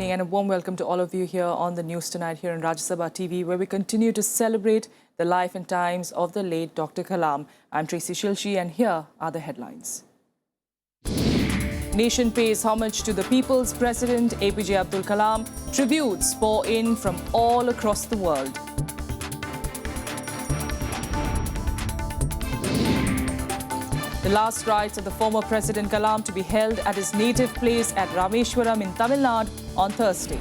evening and a warm welcome to all of you here on the news tonight here on Rajya Sabha TV, where we continue to celebrate the life and times of the late Dr. Kalam. I'm Tracy Shilshi and here are the headlines. Nation pays homage to the people's President APJ Abdul Kalam. Tributes pour in from all across the world. The last rites of the former President Kalam to be held at his native place at Rameshwaram in Tamil Nadu on Thursday.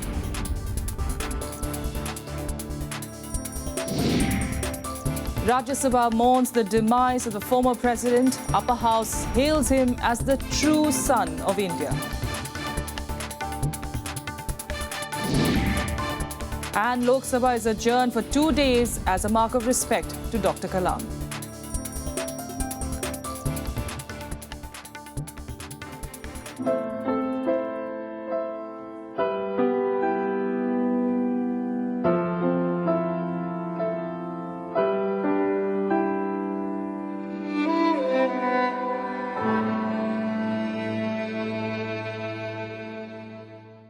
Rajya Sabha mourns the demise of the former president. Upper House hails him as the true son of India. And Lok Sabha is adjourned for 2 days as a mark of respect to Dr. Kalam.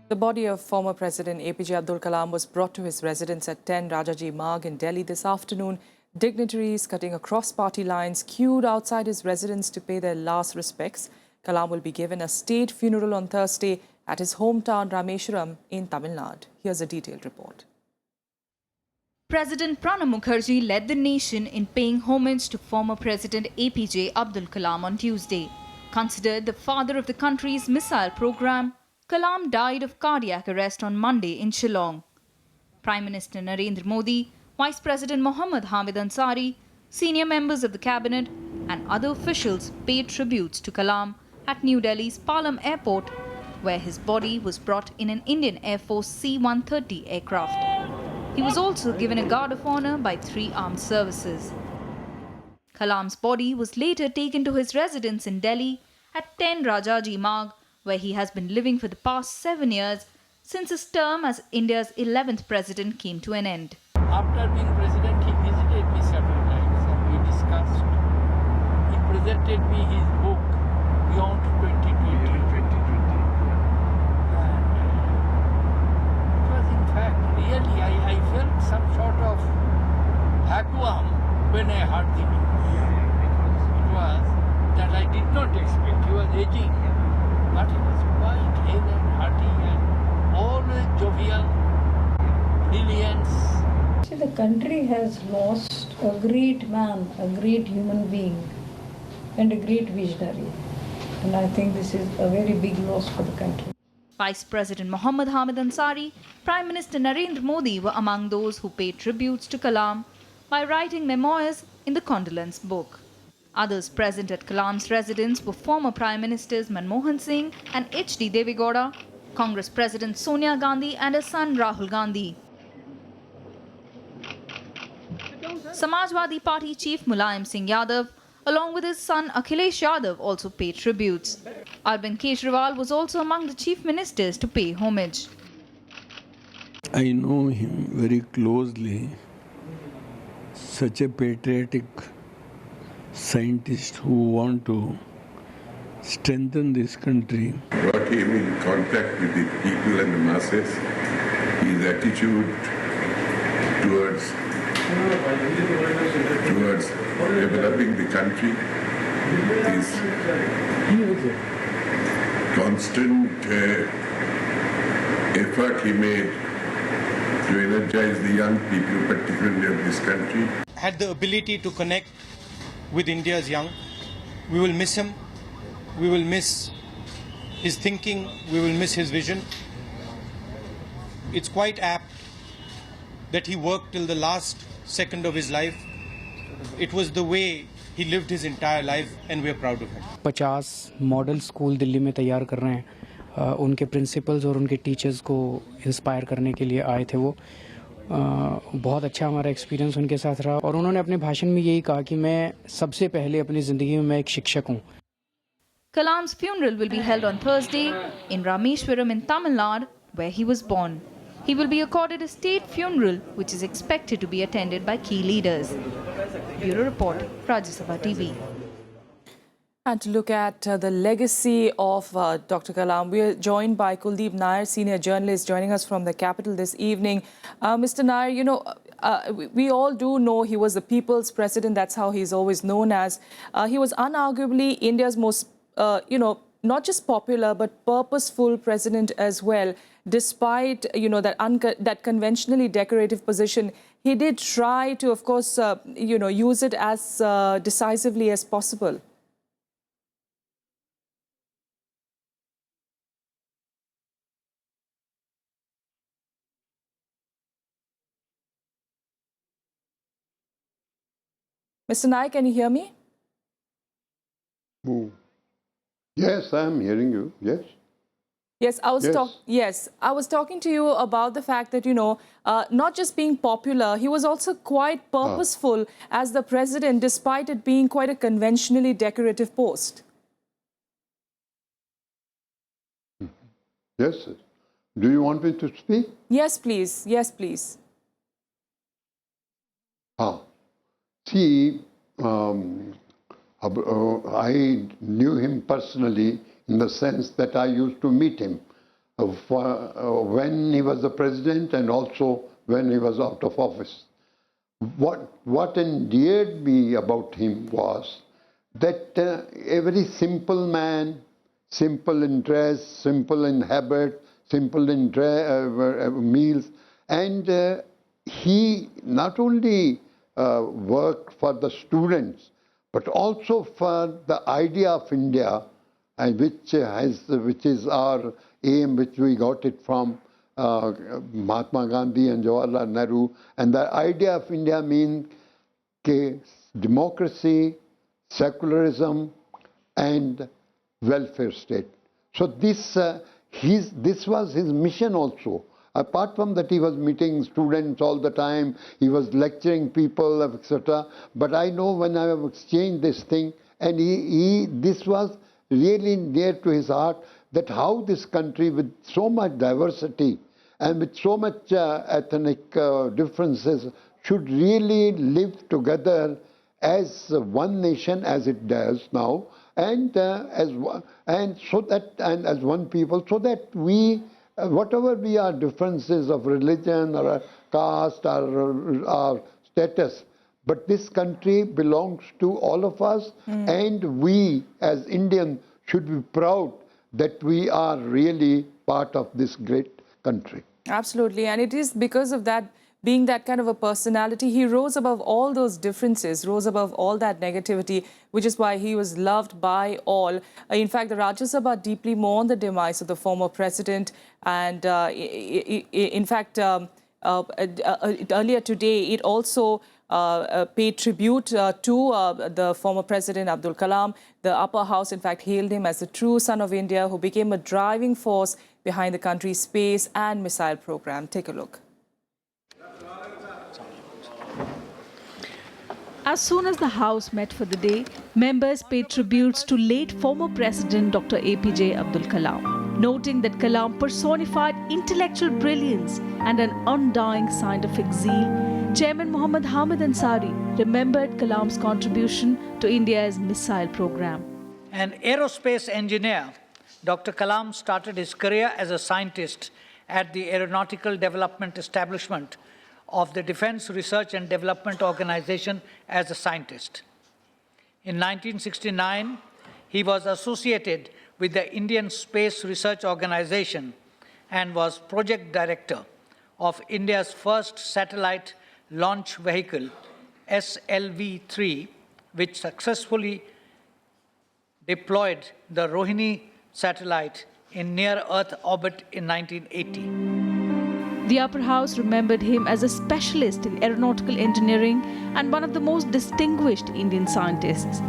The body of former President APJ Abdul Kalam was brought to his residence at 10 Rajaji Marg in Delhi this afternoon. Dignitaries cutting across party lines queued outside his residence to pay their last respects. Kalam will be given a state funeral on Thursday at his hometown Rameshwaram in Tamil Nadu. Here's a detailed report. President Pranab Mukherjee led the nation in paying homage to former President APJ Abdul Kalam on Tuesday. Considered the father of the country's missile program, Kalam died of cardiac arrest on Monday in Shillong. Prime Minister Narendra Modi, Vice President Mohammad Hamid Ansari, senior members of the cabinet and other officials paid tributes to Kalam at New Delhi's Palam Airport, where his body was brought in an Indian Air Force C-130 aircraft. He was also given a guard of honor by 3 armed services. Kalam's body was later taken to his residence in Delhi at 10 Rajaji Marg, where he has been living for the past 7 years since his term as India's 11th president came to an end. After being president, he visited me several times and we discussed. He presented me his book, Beyond 2020. And it was in fact, really, I felt some sort of vacuum when I heard the news. It was that I did not expect. He was aging. But he was quite hale and hearty and always jovial, brilliance. See, the country has lost a great man, a great human being, and a great visionary. And I think this is a very big loss for the country. Vice President Mohammad Hamid Ansari, Prime Minister Narendra Modi were among those who paid tributes to Kalam by writing memoirs in the condolence book. Others present at Kalam's residence were former Prime Ministers Manmohan Singh and H.D. Devegowda, Congress President Sonia Gandhi and her son Rahul Gandhi. Samajwadi Party Chief Mulayam Singh Yadav, along with his son Akhilesh Yadav, also paid tributes. Arvind Kejriwal was also among the chief ministers to pay homage. I know him very closely. Such a patriotic scientist who want to strengthen this country. Brought him in contact with the people and the masses. His attitude towards developing the country, his constant effort he made to energize the young people, particularly of this country. Had the ability to connect with India's young. We will miss him. We will miss his thinking. We will miss his vision. It's quite apt that he worked till the last second of his life. It was the way he lived his entire life and we are proud of him. 50 model school Delhi में तैयार कर रहे हैं. उनके principles और उनके teachers को inspire करने के लिए आए थे वो. बहुत अच्छा हमारा एक्सपीरियंस उनके साथ रहा और उन्होंने अपने भाषण में यही कहा कि मैं सबसे पहले अपनी ज़िंदगी में मैं एक शिक्षक हूँ. Kalam's funeral will be held on Thursday in Rameshwaram in Tamil Nadu, where he was born. He will be accorded a state funeral, which is expected to be attended by key leaders. Bureau Report, Rajya Sabha TV. And to look at the legacy of Dr. Kalam, we are joined by Kuldeep Nair, senior journalist, joining us from the capital this evening. Mr. Nair, you know, we all do know he was the people's president. That's how he's always known as. He was unarguably India's most, not just popular, but purposeful president as well. Despite, that conventionally decorative position, he did try to, of course, use it as decisively as possible. Mr. Naik, can you hear me? Yes, I am hearing you. Yes. Yes, I was talking to you about the fact that, not just being popular, he was also quite purposeful as the president, despite it being quite a conventionally decorative post. Yes. Do you want me to speak? Yes, please. Yes, please. See, I knew him personally in the sense that I used to meet him when he was the president and also when he was out of office. What endeared me about him was that a very simple man, simple in dress, simple in habit, simple in meals, and he not only worked for the students, but also for the idea of India, and which is our aim, which we got it from Mahatma Gandhi and Jawaharlal Nehru. And the idea of India means democracy, secularism, and welfare state. So this was his mission also. Apart from that, he was meeting students all the time, he was lecturing people, etc. But I know when I have exchanged this thing, and this was really near to his heart, that how this country with so much diversity and with so much ethnic differences should really live together as one nation, as it does now, and as one people, so that we, whatever be our differences of religion or caste or our status, but this country belongs to all of us, and we as Indians should be proud that we are really part of this great country. Absolutely, and it is because of that, being that kind of a personality, he rose above all those differences, rose above all that negativity, which is why he was loved by all. In fact, the Rajya Sabha deeply mourned the demise of the former president, and in fact, earlier today, it also paid tribute to the former President Abdul Kalam. The upper house, in fact, hailed him as the true son of India who became a driving force behind the country's space and missile program. Take a look. As soon as the House met for the day, members paid tributes to late former President Dr. APJ Abdul Kalam, noting that Kalam personified intellectual brilliance and an undying scientific zeal. Chairman Muhammad Hamid Ansari remembered Kalam's contribution to India's missile program. An aerospace engineer, Dr. Kalam started his career as a scientist at the Aeronautical Development Establishment of the Defense Research and Development Organization as a scientist. In 1969, he was associated with the Indian Space Research Organization and was project director of India's first satellite launch vehicle, SLV-3, which successfully deployed the Rohini satellite in near-Earth orbit in 1980. The upper house remembered him as a specialist in aeronautical engineering and one of the most distinguished Indian scientists.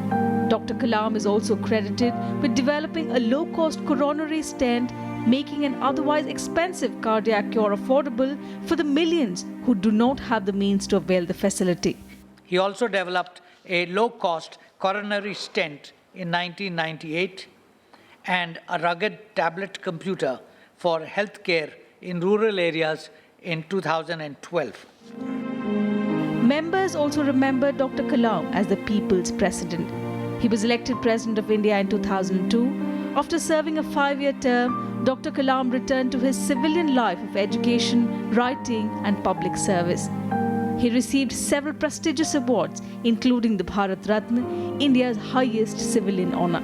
Dr. Kalam is also credited with developing a low-cost coronary stent, making an otherwise expensive cardiac cure affordable for the millions who do not have the means to avail the facility. He also developed a low-cost coronary stent in 1998 and a rugged tablet computer for healthcare in rural areas in 2012. Members also remember Dr. Kalam as the people's president. He was elected President of India in 2002. After serving a 5-year term, Dr. Kalam returned to his civilian life of education, writing and public service. He received several prestigious awards, including the Bharat Ratna, India's highest civilian honour.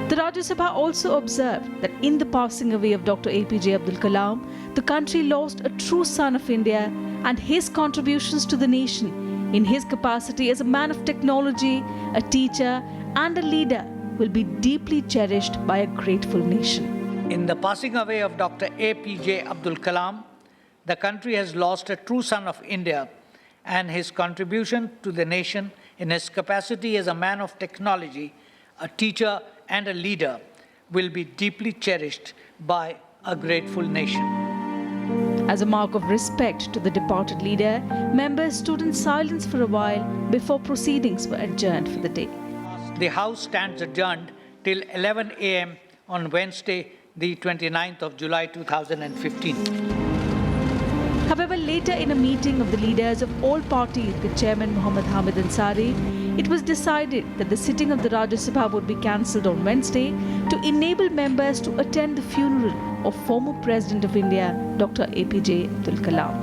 The Rajya Sabha also observed that in the passing away of Dr. APJ Abdul Kalam, the country lost a true son of India and his contributions to the nation in his capacity as a man of technology, a teacher and a leader will be deeply cherished by a grateful nation. In the passing away of Dr. APJ Abdul Kalam, the country has lost a true son of India, and his contribution to the nation in his capacity as a man of technology, a teacher and a leader will be deeply cherished by a grateful nation. As a mark of respect to the departed leader, members stood in silence for a while before proceedings were adjourned for the day. The House stands adjourned till 11 a.m. on Wednesday, the 29th of July 2015. However, later in a meeting of the leaders of all parties with Chairman Muhammad Hamid Ansari, it was decided that the sitting of the Rajya Sabha would be cancelled on Wednesday to enable members to attend the funeral of former President of India, Dr. APJ Abdul Kalam.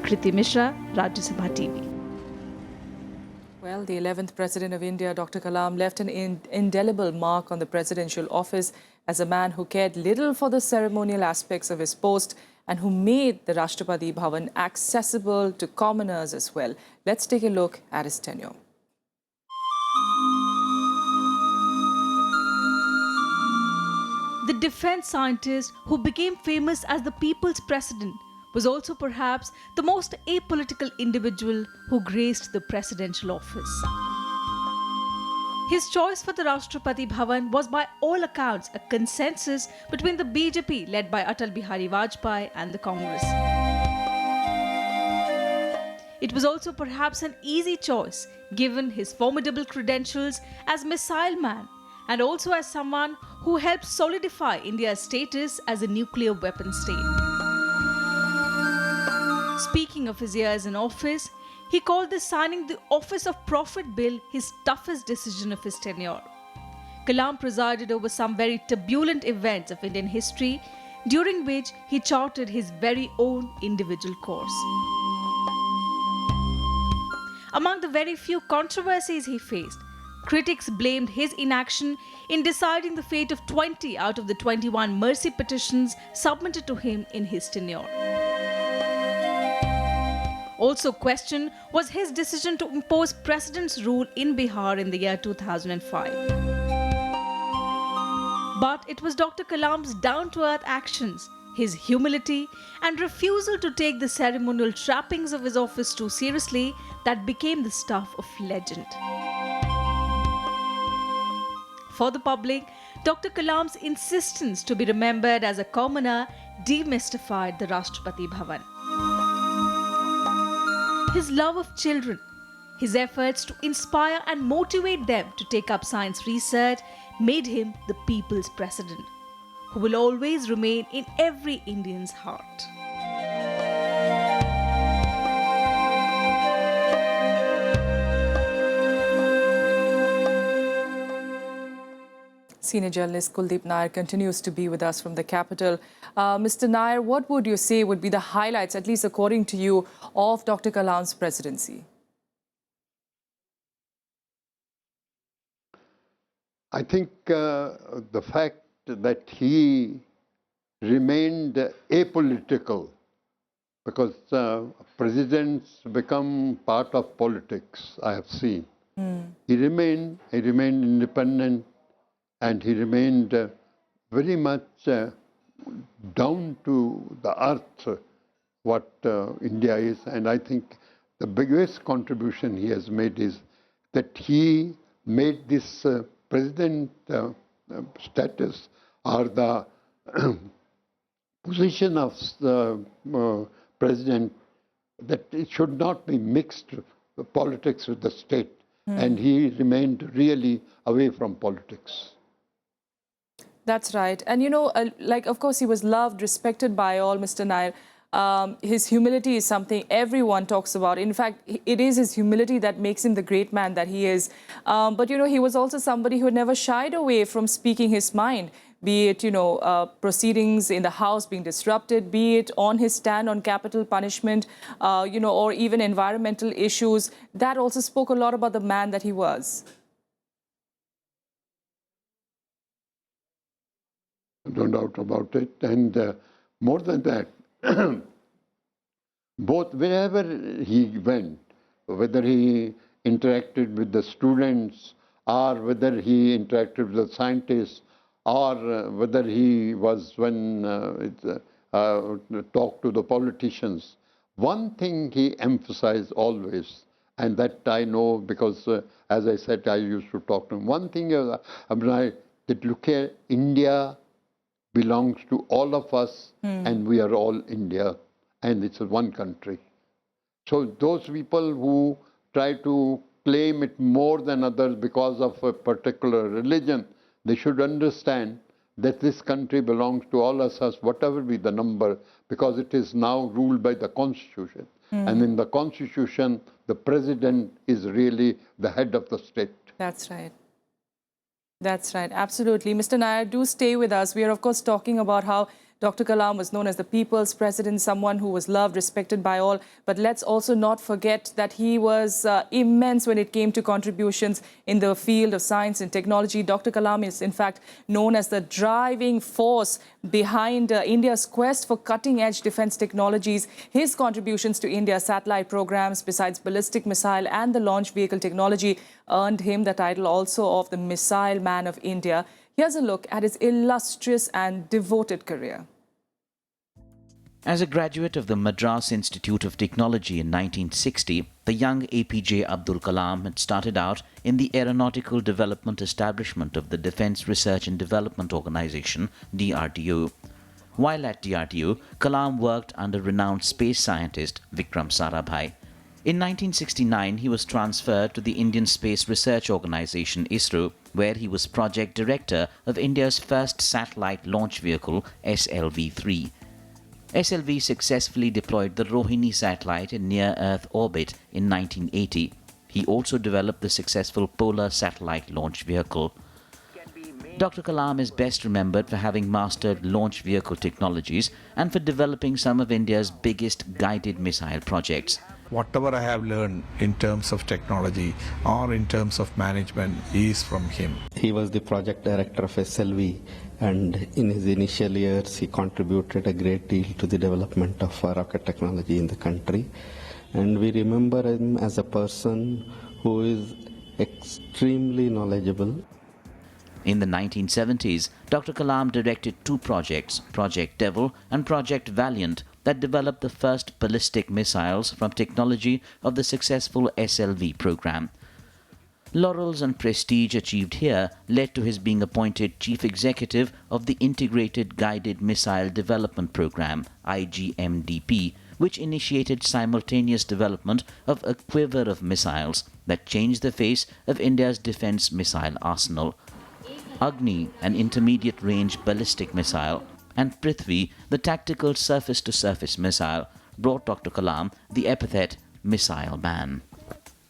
Kriti Mishra, Rajya Sabha TV. Well, the 11th President of India, Dr. Kalam, left an indelible mark on the presidential office as a man who cared little for the ceremonial aspects of his post and who made the Rashtrapati Bhavan accessible to commoners as well. Let's take a look at his tenure. The defense scientist who became famous as the people's president was also perhaps the most apolitical individual who graced the presidential office. His choice for the Rashtrapati Bhavan was by all accounts a consensus between the BJP led by Atal Bihari Vajpayee and the Congress. It was also perhaps an easy choice given his formidable credentials as missile man and also as someone who helped solidify India's status as a nuclear weapon state. Speaking of his years in office, he called the signing the Office of Profit Bill his toughest decision of his tenure. Kalam presided over some very turbulent events of Indian history, during which he charted his very own individual course. Among the very few controversies he faced, critics blamed his inaction in deciding the fate of 20 out of the 21 mercy petitions submitted to him in his tenure. Also questioned was his decision to impose President's rule in Bihar in the year 2005. But it was Dr. Kalam's down-to-earth actions, his humility and refusal to take the ceremonial trappings of his office too seriously that became the stuff of legend. For the public, Dr. Kalam's insistence to be remembered as a commoner demystified the Rashtrapati Bhavan. His love of children, his efforts to inspire and motivate them to take up science research made him the people's president, who will always remain in every Indian's heart. Senior journalist Kuldeep Nair continues to be with us from the capital. Mr. Nair, what would you say would be the highlights, at least according to you, of Dr. Kalam's presidency? I think the fact that he remained apolitical, because presidents become part of politics, I have seen. He remained independent, and he remained very much down to the earth what India is. And I think the biggest contribution he has made is that he made this president status or the position of the president, that it should not be mixed politics with the state. And he remained really away from politics. That's right. And, you know, of course, he was loved, respected by all, Mr. Nair. his humility is something everyone talks about. In fact, it is his humility that makes him the great man that he is. But, he was also somebody who never shied away from speaking his mind, be it, proceedings in the House being disrupted, be it on his stand on capital punishment, or even environmental issues. That also spoke a lot about the man that he was. No doubt about it. And more than that, both wherever he went, whether he interacted with the students or whether he interacted with the scientists or whether he was talked to the politicians, one thing he emphasized always, and that I know because, as I said, I used to talk to him. One thing that look here, India belongs to all of us, and we are all India, and it's one country. So those people who try to claim it more than others because of a particular religion, they should understand that this country belongs to all of us, whatever be the number, because it is now ruled by the Constitution. And in the Constitution, the President is really the head of the state. That's right. That's right. Absolutely. Mr. Nair, do stay with us. We are, of course, talking about how Dr. Kalam was known as the people's president, someone who was loved, respected by all. But let's also not forget that he was immense when it came to contributions in the field of science and technology. Dr. Kalam is, in fact, known as the driving force behind India's quest for cutting-edge defense technologies. His contributions to India's satellite programs, besides ballistic missile and the launch vehicle technology, earned him the title also of the Missile Man of India. Here's a look at his illustrious and devoted career. As a graduate of the Madras Institute of Technology in 1960, the young APJ Abdul Kalam had started out in the Aeronautical Development Establishment of the Defence Research and Development Organisation, DRDO. While at DRDO, Kalam worked under renowned space scientist Vikram Sarabhai. In 1969, he was transferred to the Indian Space Research Organisation, ISRO, where he was project director of India's first satellite launch vehicle, SLV-3. SLV successfully deployed the Rohini satellite in near-Earth orbit in 1980. He also developed the successful Polar satellite launch vehicle. Dr. Kalam is best remembered for having mastered launch vehicle technologies and for developing some of India's biggest guided missile projects. Whatever I have learned in terms of technology or in terms of management is from him. He was the project director of SLV, and in his initial years he contributed a great deal to the development of rocket technology in the country. And we remember him as a person who is extremely knowledgeable. In the 1970s, Dr. Kalam directed two projects, Project Devil and Project Valiant, that developed the first ballistic missiles from technology of the successful SLV program. Laurels and prestige achieved here led to his being appointed Chief Executive of the Integrated Guided Missile Development Program, IGMDP, which initiated simultaneous development of a quiver of missiles that changed the face of India's defense missile arsenal. Agni, an intermediate-range ballistic missile, and Prithvi, the tactical surface-to-surface missile, brought Dr. Kalam the epithet Missile Man.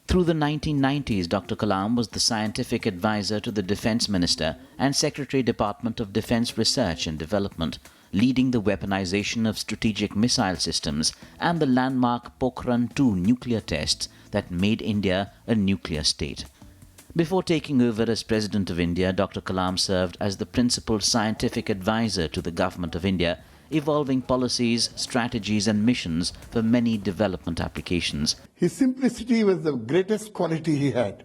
Through the 1990s, Dr. Kalam was the scientific advisor to the Defense Minister and Secretary Department of Defense Research and Development, leading the weaponization of strategic missile systems and the landmark Pokhran-II nuclear tests that made India a nuclear state. Before taking over as President of India, Dr. Kalam served as the principal scientific advisor to the Government of India, evolving policies, strategies and missions for many development applications. His simplicity was the greatest quality he had,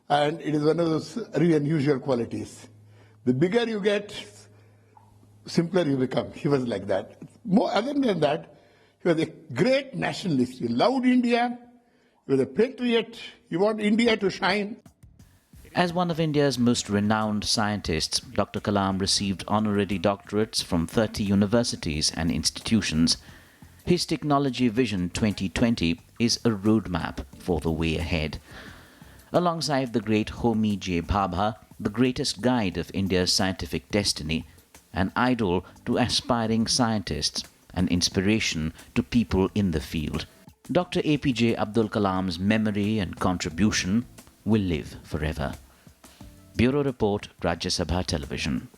and it is one of those really unusual qualities. The bigger you get, simpler you become. He was like that. More other than that, he was a great nationalist. He loved India, he was a patriot, he wanted India to shine. As one of India's most renowned scientists, Dr. Kalam received honorary doctorates from 30 universities and institutions. His Technology Vision 2020 is a roadmap for the way ahead. Alongside the great Homi J. Bhabha, the greatest guide of India's scientific destiny, an idol to aspiring scientists, and inspiration to people in the field. Dr. APJ Abdul Kalam's memory and contribution will live forever. Bureau Report, Rajya Sabha Television.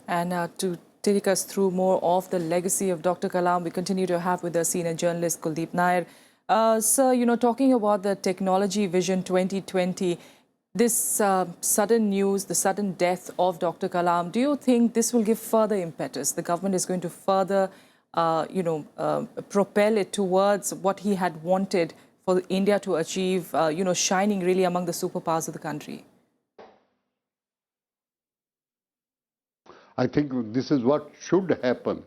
And to take us through more of the legacy of Dr. Kalam, we continue to have with us senior journalist Kuldeep Nair. Sir, talking about the Technology Vision 2020, this sudden news, the sudden death of Dr. Kalam, do you think this will give further impetus? The government is going to further, propel it towards what he had wanted for India to achieve, shining really among the superpowers of the country? I think this is what should happen,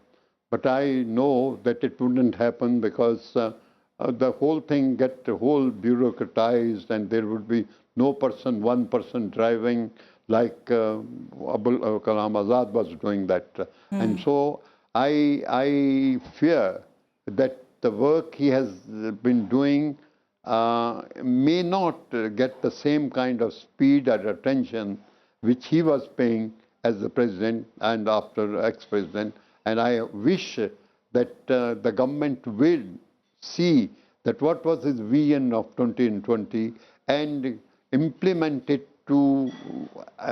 but I know that it wouldn't happen because the whole thing get the whole bureaucratized, and there would be no person, one person driving like Abdul Kalam Azad was doing that. And so I fear that the work he has been doing may not get the same kind of speed or attention which he was paying as the president and after ex-president. And I wish that the government will see that what was his vision of 2020 and implement it to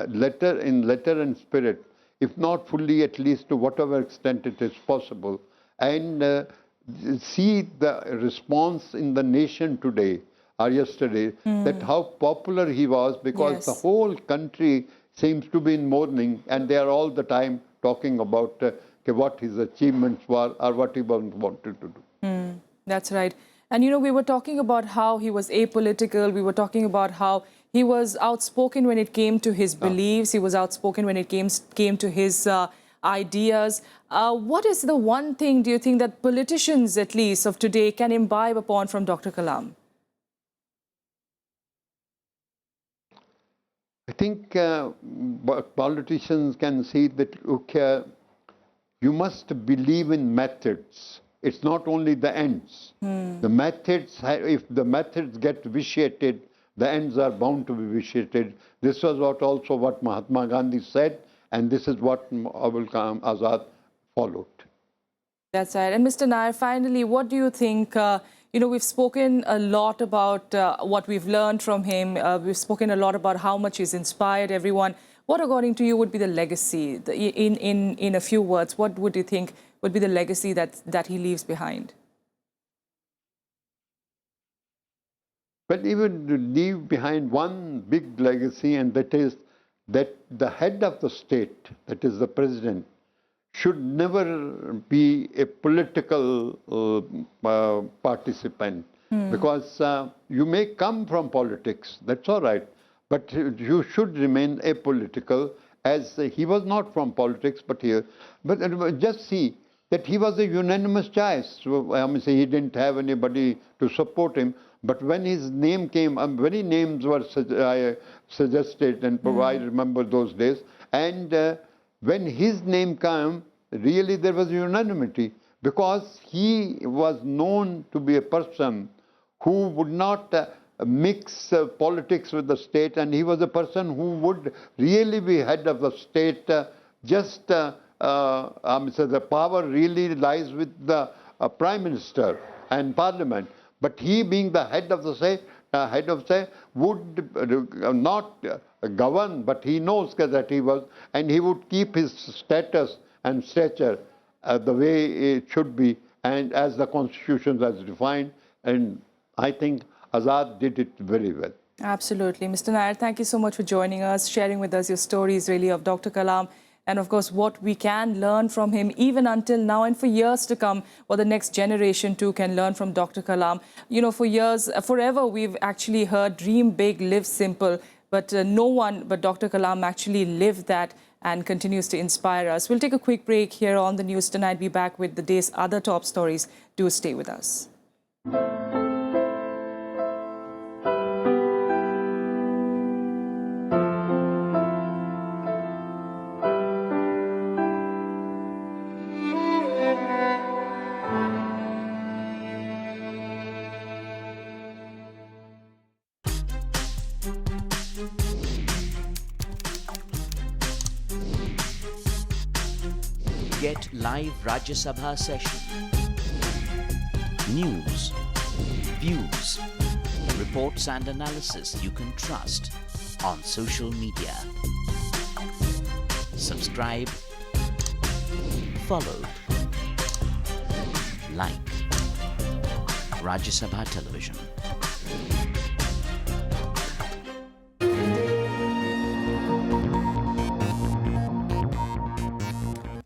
letter and spirit, if not fully, at least to whatever extent it is possible, and see the response in the nation today or yesterday, that how popular he was, because the whole country seems to be in mourning, and they are all the time talking about what his achievements were or what he wanted to do. That's right. And we were talking about how he was apolitical. We were talking about how he was outspoken when it came to his beliefs. He was outspoken when it came to his ideas. What is the one thing, do you think, that politicians, at least of today, can imbibe upon from Dr. Kalam? I think politicians can see that, okay, you must believe in methods. It's not only the ends. The methods, if the methods get vitiated, the ends are bound to be vitiated. This was what Mahatma Gandhi said, and this is what Abdul Kalam Azad followed. That's right. And Mr. Nair, finally, what do you think? We've spoken a lot about what we've learned from him. We've spoken a lot about how much he's inspired everyone. What, according to you, would be the legacy? In a few words, what would you think would be the legacy that he leaves behind? But he would leave behind one big legacy, and that is that the head of the state, that is the president, should never be a political participant. Because you may come from politics, that's all right, but you should remain apolitical, as he was not from politics, but here. But just see that he was a unanimous choice. So, he didn't have anybody to support him. But when his name came, many names were suggested, and I remember those days. And when his name came, really there was unanimity, because he was known to be a person who would not mix politics with the state, and he was a person who would really be head of the state. The power really lies with the Prime Minister and Parliament. But he, being the head of the state, would not govern, but he knows that he was, and he would keep his status and stature the way it should be, and as the Constitution has defined. And I think Azad did it very well. Absolutely. Mr. Nair, thank you so much for joining us, sharing with us your stories really of Dr. Kalam, and of course what we can learn from him even until now and for years to come, what the next generation too can learn from Dr. Kalam. For years, forever we've actually heard dream big, live simple, but no one but Dr. Kalam actually lived that and continues to inspire us. We'll take a quick break here on the news tonight. Be back with the day's other top stories. Do stay with us. Get live Rajya Sabha session. News, views, reports and analysis you can trust on social media. Subscribe, follow, like Rajya Sabha Television.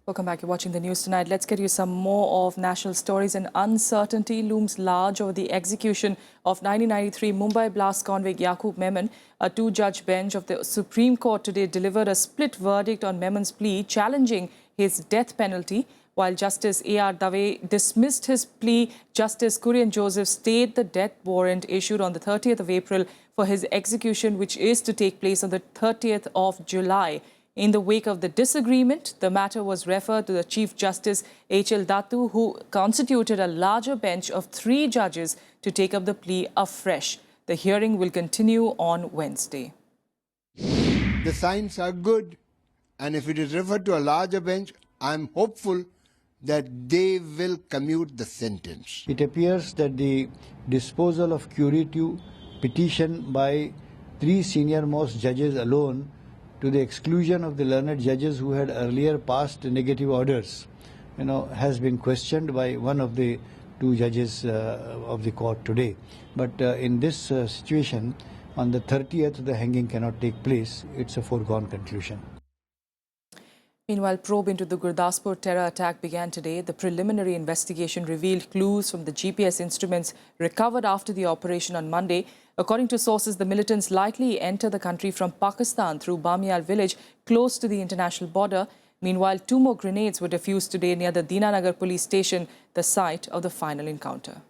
Welcome back. You're watching the news tonight. Let's get you some more of national stories. And uncertainty looms large over the execution of 1993 Mumbai blast convict Yaqub Memon. A two-judge bench of the Supreme Court today delivered a split verdict on Memon's plea, challenging his death penalty. While Justice A.R. Dave dismissed his plea, Justice Kurian Joseph stayed the death warrant issued on the 30th of April for his execution, which is to take place on the 30th of July. In the wake of the disagreement, the matter was referred to the Chief Justice H.L. Datu, who constituted a larger bench of 3 judges to take up the plea afresh. The hearing will continue on Wednesday. The signs are good, and if it is referred to a larger bench, I'm hopeful that they will commute the sentence. It appears that the disposal of curative petition by 3 senior-most judges alone, to the exclusion of the learned judges who had earlier passed negative orders, has been questioned by one of the 2 judges of the court today. But in this situation, on the 30th, the hanging cannot take place. It's a foregone conclusion. Meanwhile, probe into the Gurdaspur terror attack began today. The preliminary investigation revealed clues from the GPS instruments recovered after the operation on Monday. According to sources, the militants likely entered the country from Pakistan through Bamiyal village close to the international border. Meanwhile, 2 more grenades were defused today near the Dinanagar police station, the site of the final encounter.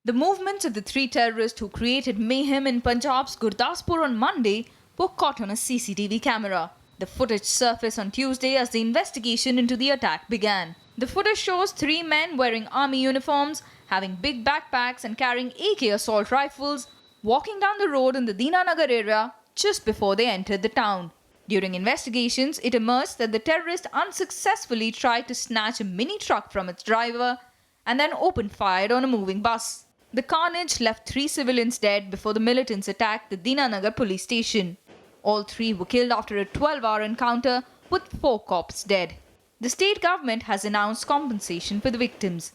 The movements of the 3 terrorists who created mayhem in Punjab's Gurdaspur on Monday were caught on a CCTV camera. The footage surfaced on Tuesday as the investigation into the attack began. The footage shows 3 men wearing army uniforms, having big backpacks and carrying AK assault rifles, walking down the road in the Dinanagar area just before they entered the town. During investigations, it emerged that the terrorists unsuccessfully tried to snatch a mini truck from its driver and then opened fire on a moving bus. The carnage left 3 civilians dead before the militants attacked the Dinanagar police station. All 3 were killed after a 12-hour encounter, with 4 cops dead. The state government has announced compensation for the victims.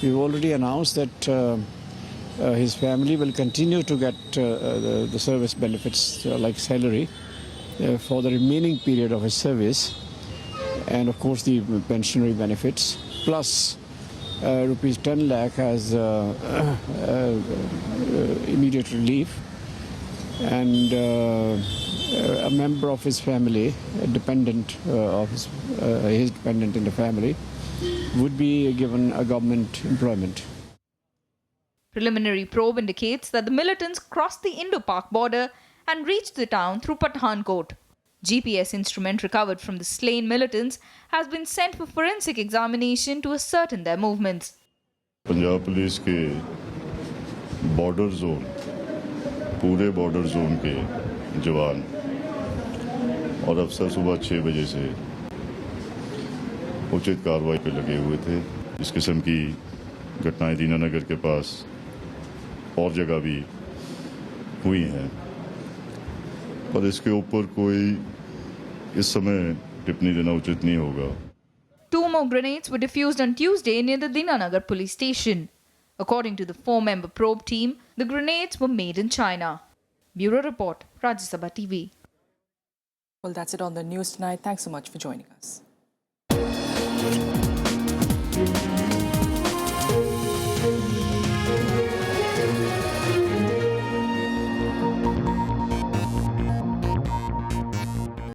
We've already announced that his family will continue to get the service benefits like salary for the remaining period of his service, and of course the pensionary benefits, plus rupees 10 lakh as immediate relief, and a member of his family, a dependent of his dependent in the family, would be given a government employment. Preliminary probe indicates that the militants crossed the Indo-Pak border and reached the town through Pathankot. GPS instrument recovered from the slain militants has been sent for forensic examination to ascertain their movements. Punjab Police के border zone, पूरे border zone के जवान और अफसर सुबह 6 बजे से उचित कार्रवाई पे लगे हुए थे। इस किस्म की घटनाएं दीनानगर के पास और जगह भी हुई हैं, पर इसके ऊपर कोई इस समय टिप्पणी देना उचित नहीं होगा। 2 more grenades were defused on Tuesday near the Dinanagar police station. According to the 4-member probe team, the grenades were made in China. Bureau Report, Rajya Sabha TV. Well, that's it on the news tonight. Thanks so much for joining us.